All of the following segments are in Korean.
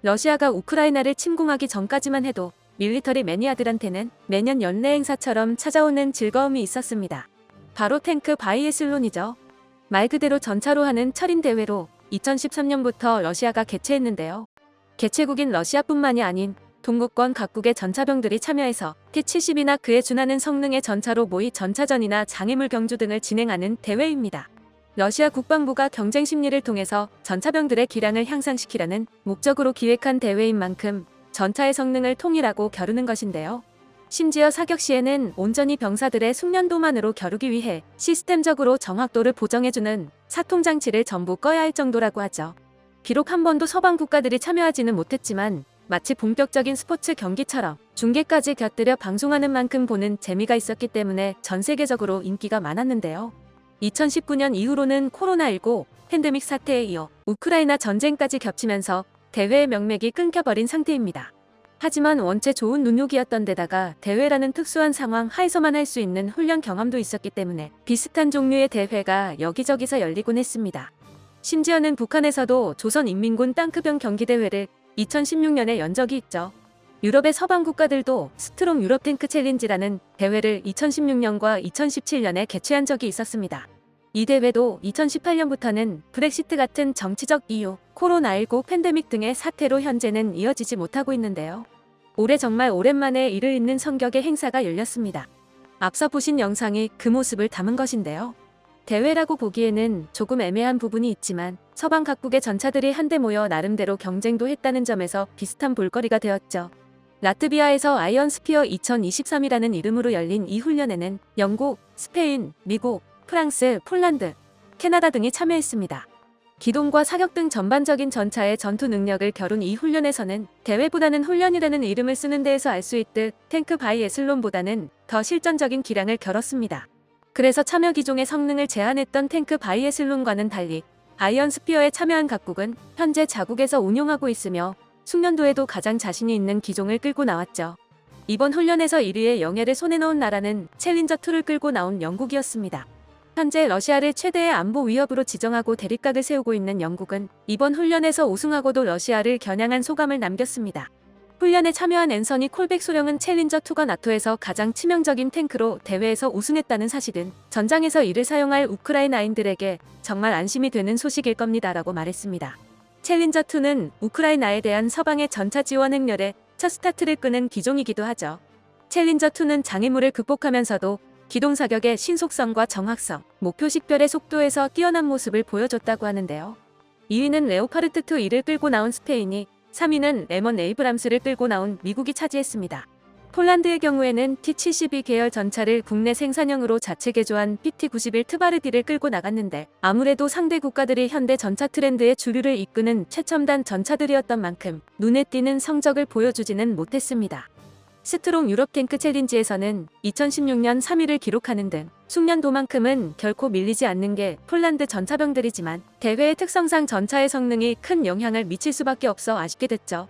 러시아가 우크라이나를 침공하기 전까지만 해도 밀리터리 매니아들한테는 매년 연례 행사처럼 찾아오는 즐거움이 있었습니다. 바로 탱크 바이애슬론이죠. 말 그대로 전차로 하는 철인 대회로 2013년부터 러시아가 개최했는데요. 개최국인 러시아뿐만이 아닌 동구권 각국의 전차병들이 참여해서 T-70이나 그에 준하는 성능의 전차로 모의 전차전이나 장애물 경주 등을 진행하는 대회입니다. 러시아 국방부가 경쟁 심리를 통해서 전차병들의 기량을 향상시키려는 목적으로 기획한 대회인 만큼 전차의 성능을 통일하고 겨루는 것인데요. 심지어 사격 시에는 온전히 병사들의 숙련도만으로 겨루기 위해 시스템적으로 정확도를 보정해주는 사통장치를 전부 꺼야 할 정도라고 하죠. 비록 한 번도 서방 국가들이 참여하지는 못했지만 마치 본격적인 스포츠 경기처럼 중계까지 곁들여 방송하는 만큼 보는 재미가 있었기 때문에 전 세계적으로 인기가 많았는데요. 2019년 이후로는 코로나19 팬데믹 사태에 이어 우크라이나 전쟁까지 겹치면서 대회의 명맥이 끊겨버린 상태입니다. 하지만 원체 좋은 눈요기였던 데다가 대회라는 특수한 상황 하에서만 할 수 있는 훈련 경험도 있었기 때문에 비슷한 종류의 대회가 여기저기서 열리곤 했습니다. 심지어는 북한에서도 조선인민군 땅크병 경기대회를 2016년에 연 적이 있죠. 유럽의 서방 국가들도 스트롱 유럽 탱크 챌린지라는 대회를 2016년과 2017년에 개최한 적이 있었습니다. 이 대회도 2018년부터는 브렉시트 같은 정치적 이유, 코로나19 팬데믹 등의 사태로 현재는 이어지지 못하고 있는데요. 올해 정말 오랜만에 이를 잇는 성격의 행사가 열렸습니다. 앞서 보신 영상이 그 모습을 담은 것인데요. 대회라고 보기에는 조금 애매한 부분이 있지만 서방 각국의 전차들이 한데 모여 나름대로 경쟁도 했다는 점에서 비슷한 볼거리가 되었죠. 라트비아에서 아이언 스피어 2023이라는 이름으로 열린 이 훈련에는 영국, 스페인, 미국, 프랑스, 폴란드, 캐나다 등이 참여했습니다. 기동과 사격 등 전반적인 전차의 전투 능력을 겨룬 이 훈련에서는 대회보다는 훈련이라는 이름을 쓰는 데에서 알 수 있듯 탱크 바이애슬론보다는 더 실전적인 기량을 겨뤘습니다. 그래서 참여 기종의 성능을 제한했던 탱크 바이애슬론과는 달리 아이언 스피어에 참여한 각국은 현재 자국에서 운용하고 있으며 숙련도에도 가장 자신이 있는 기종을 끌고 나왔죠. 이번 훈련에서 1위의 영예를 손에 넣은 나라는 챌린저2를 끌고 나온 영국이었습니다. 현재 러시아를 최대의 안보 위협으로 지정하고 대립각을 세우고 있는 영국은 이번 훈련에서 우승하고도 러시아를 겨냥한 소감을 남겼습니다. 훈련에 참여한 앤서니 콜백 소령은 챌린저2가 나토에서 가장 치명적인 탱크로 대회에서 우승했다는 사실은 전장에서 이를 사용할 우크라이나인들에게 정말 안심이 되는 소식일 겁니다라고 말했습니다. 챌린저2는 우크라이나에 대한 서방의 전차 지원 행렬에 첫 스타트를 끄는 기종이기도 하죠. 챌린저2는 장애물을 극복하면서도 기동 사격의 신속성과 정확성, 목표 식별의 속도에서 뛰어난 모습을 보여줬다고 하는데요. 2위는 레오파르트 2를 끌고 나온 스페인이, 3위는 레먼 에이브람스를 끌고 나온 미국이 차지했습니다. 폴란드의 경우에는 T-72 계열 전차를 국내 생산형으로 자체 개조한 PT-91 트바르디를 끌고 나갔는데 아무래도 상대 국가들이 현대 전차 트렌드의 주류를 이끄는 최첨단 전차들이었던 만큼 눈에 띄는 성적을 보여주지는 못했습니다. 스트롱 유럽 탱크 챌린지에서는 2016년 3위를 기록하는 등 숙련도만큼은 결코 밀리지 않는 게 폴란드 전차병들이지만 대회의 특성상 전차의 성능이 큰 영향을 미칠 수밖에 없어 아쉽게 됐죠.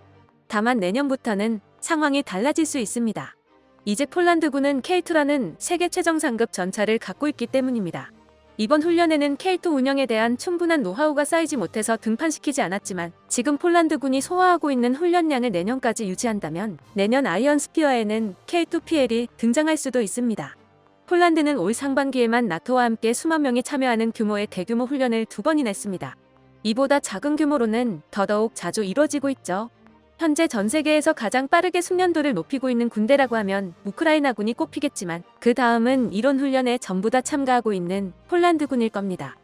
다만 내년부터는 상황이 달라질 수 있습니다. 이제 폴란드군은 K2라는 세계 최정상급 전차를 갖고 있기 때문입니다. 이번 훈련에는 K2 운영에 대한 충분한 노하우가 쌓이지 못해서 등판시키지 않았지만 지금 폴란드군이 소화하고 있는 훈련량을 내년까지 유지한다면 내년 아이언 스피어에는 K2PL이 등장할 수도 있습니다. 폴란드는 올 상반기에만 나토와 함께 수만 명이 참여하는 규모의 대규모 훈련을 2번이나 했습니다. 이보다 작은 규모로는 더더욱 자주 이뤄지고 있죠. 현재 전 세계에서 가장 빠르게 숙련도를 높이고 있는 군대라고 하면 우크라이나군이 꼽히겠지만 그 다음은 이런 훈련에 전부 다 참가하고 있는 폴란드군일 겁니다.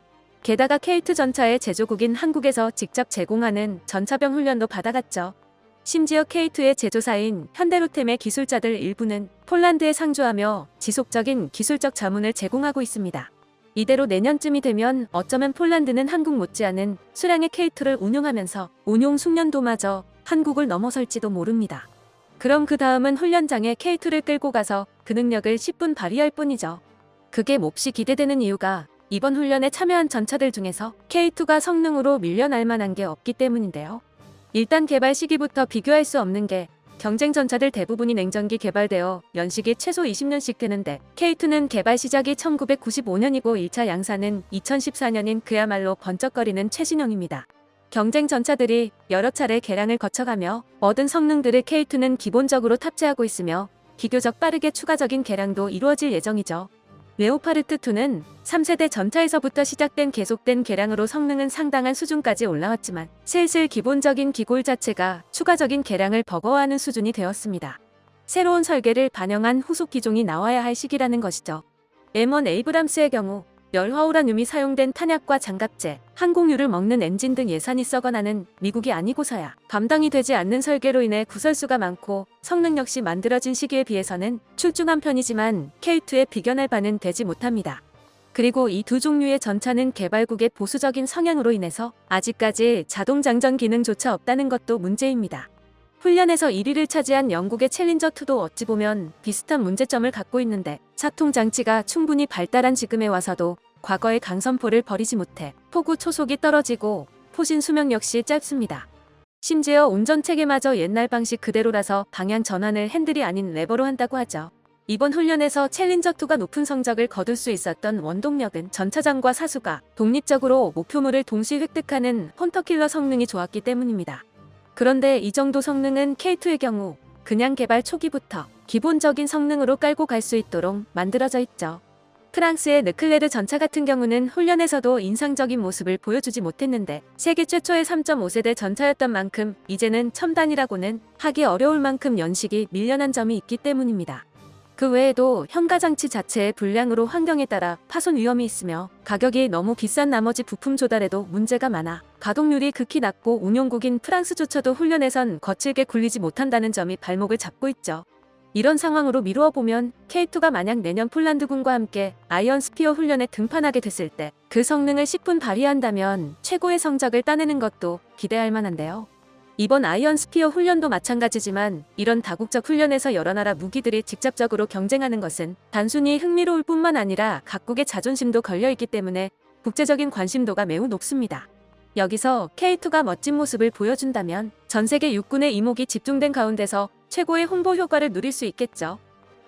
게다가 K2 전차의 제조국인 한국에서 직접 제공하는 전차병 훈련도 받아갔죠. 심지어 K2의 제조사인 현대로템의 기술자들 일부는 폴란드에 상주하며 지속적인 기술적 자문을 제공하고 있습니다. 이대로 내년쯤이 되면 어쩌면 폴란드는 한국 못지않은 수량의 K2를 운용하면서 운용 숙련도마저 한국을 넘어설지도 모릅니다. 그럼 그 다음은 훈련장에 K2를 끌고 가서 그 능력을 10분 발휘할 뿐이죠. 그게 몹시 기대되는 이유가 이번 훈련에 참여한 전차들 중에서 K2가 성능으로 밀려날 만한 게 없기 때문인데요. 일단 개발 시기부터 비교할 수 없는 게 경쟁 전차들 대부분이 냉전기 개발되어 연식이 최소 20년씩 되는데 K2는 개발 시작이 1995년이고 1차 양산은 2014년인 그야말로 번쩍거리는 최신형입니다. 경쟁 전차들이 여러 차례 개량을 거쳐가며 얻은 성능들을 K2는 기본적으로 탑재하고 있으며 비교적 빠르게 추가적인 개량도 이루어질 예정이죠. 레오파르트 2는 3세대 전차에서부터 시작된 계속된 개량으로 성능은 상당한 수준까지 올라왔지만 슬슬 기본적인 기골 자체가 추가적인 개량을 버거워하는 수준이 되었습니다. 새로운 설계를 반영한 후속 기종이 나와야 할 시기라는 것이죠. M1 에이브람스의 경우 열화우라늄이 사용된 탄약과 장갑재, 항공유를 먹는 엔진 등 예산이 썩어나는 미국이 아니고서야 감당이 되지 않는 설계로 인해 구설수가 많고 성능 역시 만들어진 시기에 비해서는 출중한 편이지만 K2에 비견할 바는 되지 못합니다. 그리고 이 두 종류의 전차는 개발국의 보수적인 성향으로 인해서 아직까지 자동 장전 기능조차 없다는 것도 문제입니다. 훈련에서 1위를 차지한 영국의 챌린저2도 어찌 보면 비슷한 문제점을 갖고 있는데 차통 장치가 충분히 발달한 지금에 와서도 과거의 강선포를 버리지 못해 포구 초속이 떨어지고 포신 수명 역시 짧습니다. 심지어 운전체계마저 옛날 방식 그대로라서 방향 전환을 핸들이 아닌 레버로 한다고 하죠. 이번 훈련에서 챌린저2가 높은 성적을 거둘 수 있었던 원동력은 전차장과 사수가 독립적으로 목표물을 동시 획득하는 헌터킬러 성능이 좋았기 때문입니다. 그런데 이 정도 성능은 K2의 경우 그냥 개발 초기부터 기본적인 성능으로 깔고 갈 수 있도록 만들어져 있죠. 프랑스의 르클레르 전차 같은 경우는 훈련에서도 인상적인 모습을 보여주지 못했는데 세계 최초의 3.5세대 전차였던 만큼 이제는 첨단이라고는 하기 어려울 만큼 연식이 밀려난 점이 있기 때문입니다. 그 외에도 현가장치 자체의 불량으로 환경에 따라 파손 위험이 있으며 가격이 너무 비싼 나머지 부품 조달에도 문제가 많아 가동률이 극히 낮고 운용국인 프랑스조차도 훈련에선 거칠게 굴리지 못한다는 점이 발목을 잡고 있죠. 이런 상황으로 미루어 보면 K2가 만약 내년 폴란드군과 함께 아이언 스피어 훈련에 등판하게 됐을 때 그 성능을 10분 발휘한다면 최고의 성적을 따내는 것도 기대할 만한데요. 이번 아이언 스피어 훈련도 마찬가지지만 이런 다국적 훈련에서 여러 나라 무기들이 직접적으로 경쟁하는 것은 단순히 흥미로울 뿐만 아니라 각국의 자존심도 걸려있기 때문에 국제적인 관심도가 매우 높습니다. 여기서 K2가 멋진 모습을 보여준다면 전 세계 육군의 이목이 집중된 가운데서 최고의 홍보 효과를 누릴 수 있겠죠.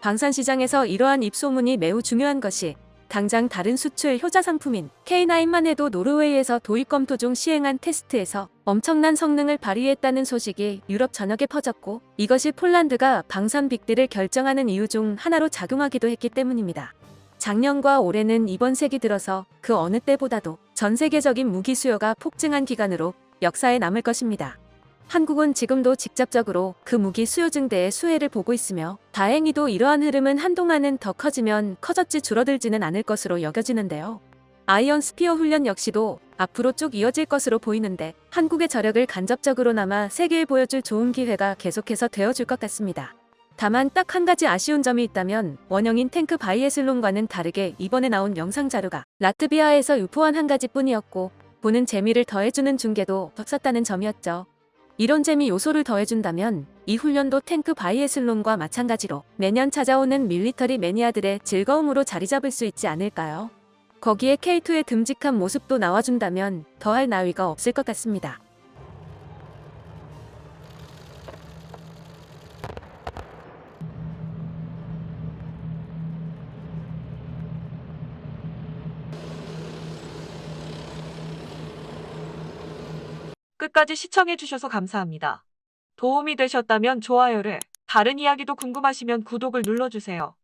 방산시장에서 이러한 입소문이 매우 중요한 것이 당장 다른 수출 효자 상품인 K9만 해도 노르웨이에서 도입 검토 중 시행한 테스트에서 엄청난 성능을 발휘했다는 소식이 유럽 전역에 퍼졌고 이것이 폴란드가 방산 빅딜을 결정하는 이유 중 하나로 작용하기도 했기 때문입니다. 작년과 올해는 이번 세기 들어서 그 어느 때보다도 전 세계적인 무기 수요가 폭증한 기간으로 역사에 남을 것입니다. 한국은 지금도 직접적으로 그 무기 수요 증대의 수혜를 보고 있으며 다행히도 이러한 흐름은 한동안은 더 커지면 커졌지 줄어들지는 않을 것으로 여겨지는데요. 아이언 스피어 훈련 역시도 앞으로 쭉 이어질 것으로 보이는데 한국의 저력을 간접적으로나마 세계에 보여줄 좋은 기회가 계속해서 되어줄 것 같습니다. 다만 딱 한 가지 아쉬운 점이 있다면 원형인 탱크 바이애슬론과는 다르게 이번에 나온 영상 자료가 라트비아에서 유포한 한 가지뿐이었고 보는 재미를 더해주는 중계도 없었다는 점이었죠. 이런 재미 요소를 더해준다면 이 훈련도 탱크 바이애슬론과 마찬가지로 매년 찾아오는 밀리터리 매니아들의 즐거움으로 자리잡을 수 있지 않을까요? 거기에 K2의 듬직한 모습도 나와준다면 더할 나위가 없을 것 같습니다. 끝까지 시청해주셔서 감사합니다. 도움이 되셨다면 좋아요를, 다른 이야기도 궁금하시면 구독을 눌러주세요.